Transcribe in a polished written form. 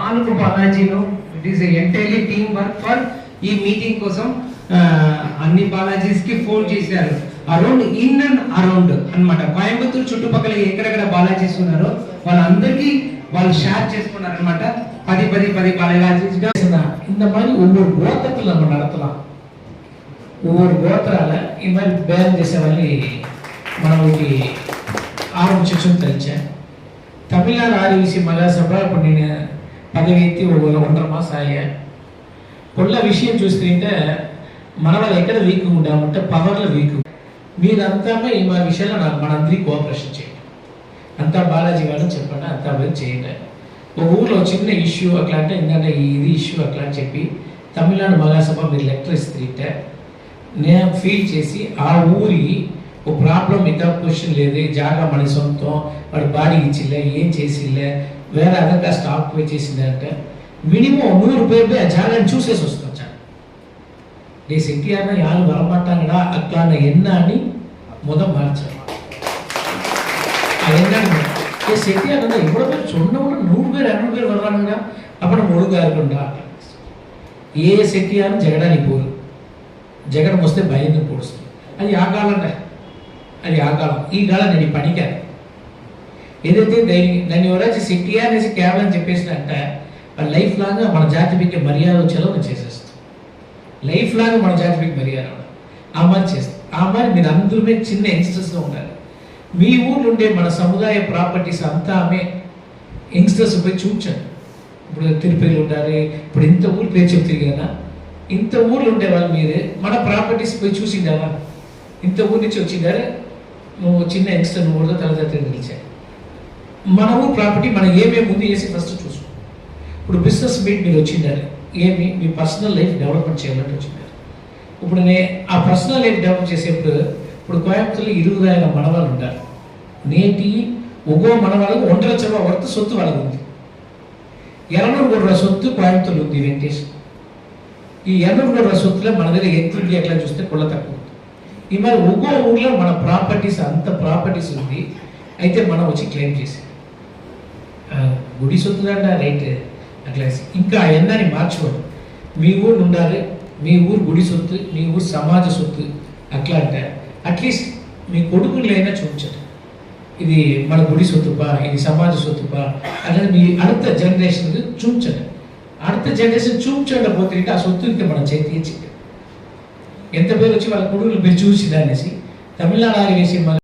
4 బాలాజీలు. It is entirely team work for ఈ meeting కోసం. అన్ని బాలాజీస్ కి ఫోన్ చేశారు. అరౌండ్ ఇన్ అండ్ అరౌండ్ అన్నమాట, కోయంబత్తూరు చుట్టుపక్కల ఎక్కడెక్కడ బాలాజీస్ ఉన్నారో వాళ్ళందరికీ వాళ్ళు ஷேர் చేసుకున్నారు అనమాట. 10 బాలాజీస్. இந்த மாதிரி ஒவ்வொரு கோத்திரத்தில் நம்ம நடத்தலாம். ஒவ்வொரு கோத்திரால இந்த மாதிரி பேரம் చేసేవాళ్ళని మనకి ఆరంభించడం తెలిసాను. తమిళనాడు ఆదివాసీ మహాసభ ఇప్పుడు నేను పదవి ఎత్తి 1.5 మాసం అయ్యా. కొల్ల విషయం చూస్తుంటే మన వాళ్ళు ఎక్కడ వీక్ ఉండామంటే పవర్లో వీక్. మీరంతా ఈ మా విషయంలో నాకు మనందరికీ కోఆపరేషన్ చేయండి. అంతా బాలాజీ వాళ్ళని చెప్పండి, అంతా పోయి చేయండి. ఒక ఊళ్ళో చిన్న ఇష్యూ అట్లా అంటే ఏంటంటే ఇది ఇష్యూ అట్లా అని చెప్పి తమిళనాడు మహాసభ మీరు లెటర్ ఇస్తే నేను ఫీల్ చేసి ఆ ఊరి ఒక ప్రాబ్లం ఇంకా క్వశ్చన్ లేదు, జాగా మన సొంతం, వాడు బాడీ ఇచ్చిలే, ఏం చేసిలే, వేరే అదగా స్టాక్ పే చేసింది అంటే మినిమం 100 పేరు ఆ జాగాని చూసేసి వస్తాం. நீ செட்டியார்னா யாரும் வரமாட்டாங்கடா அக்கான என்னன்னு மார்ச்சான். அது என்னன்னு செட்டியார் இவ்வளவு பேர் சொன்ன கூட 100 பேர் 200 பேர் வர்றாங்கடா, அப்ப நம்ம ஒழுங்கா இருக்கும்டா. ఏ సెట్టియారు జగడానికి పోరు, జగడం వస్తే భయంతో పోడుస్తుంది. అది ఆ కాలం, అది ఆ కాలం. ఈ కాలం నేను పనికాను ఏదైతే దాన్ని ఎవరైతే సెట్టియార్ అనేసి కేవలం చెప్పేసినంట వాళ్ళ లైఫ్ లాగా మన జాతి మీకు మర్యాద వచ్చేలా నేను చేసేస్తాను. లైఫ్ లాగా మన జాతి మీకు మర్యాద ఆ మరి చేస్తాం. ఆ మరి మీరు అందరూ మీద చిన్న యంగ్స్టర్స్గా ఉండాలి. మీ ఊర్లో ఉండే మన సముదాయ ప్రాపర్టీస్ అంతా ఆమె యంగ్స్టర్స్ పోయి చూపించండి. ఇప్పుడు తిరుపతిలో ఉండాలి, ఇప్పుడు ఇంత ఊరు పేరు చెప్తారు కదా, ఇంత ఊర్లో ఉండే వాళ్ళు మీరే మన ప్రాపర్టీస్ పోయి చూసిండావా, ఇంత ఊరి నుంచి వచ్చిండారే, నువ్వు చిన్న యంగ్స్టర్ నువ్వు కూడా తలదత్తి నిలిచాయి. మన ఊరు ప్రాపర్టీ మనం ఏమేమి ముందు చేసి ఫస్ట్ చూసుకో. ఇప్పుడు బిజినెస్ మీట్ మీరు వచ్చిండారు, ఏమి మీ పర్సనల్ లైఫ్ డెవలప్మెంట్ చేయాలంటే వచ్చిండారు. ఇప్పుడు ఆ పర్సనల్ లైఫ్ డెవలప్ చేసేప్పుడు ఇప్పుడు కోయంబత్తూరులో 20,000 మనవాళ్ళు ఉంటారు. నేటి ఒక్కో మనవాళ్ళకు 1.5 లక్షల వర్త్ సొత్తు వాళ్ళకు ఉంది. 200 కోట్ల సొత్తు కోయంబత్తూరులో ఉంది వెంకటేష్. ఈ 200 కోట్ల సొత్తులో మన దగ్గర ఎంత ఉంది ఎట్లా చూస్తే కొల్ల తక్కువ ఉంది. ఈ మరి ఒక్కో ఊళ్ళో మన ప్రాపర్టీస్ అంత ప్రాపర్టీస్ ఉంది. అయితే మనం వచ్చి క్లెయిమ్ చేసి గుడి సొత్తుదంట రైట్ అట్లా ఇంకా ఎన్నని మార్చుకోండి. మీ ఊరు ఉండాలి, మీ ఊరు గుడి సొత్తు, మీ ఊరు సమాజ సొత్తు అట్లా అంటే అట్లీస్ట్ మీ కొడుకులైనా చూపించండి. ఇది మన గుడి సొత్తుపా, ఇది సమాజ సొత్తుపా అనేది మీ அடுத்த జనరేషన్కి చూపించండి. அடுத்த జనరేషన్ చూపించండి పోతే ఆ సొత్తు ఇంకా మనం చేతి ఎంత పేరు వచ్చి వాళ్ళ కొడుకులు మీరు చూసింది అనేసి తమిళనాడు ఆదివాసీ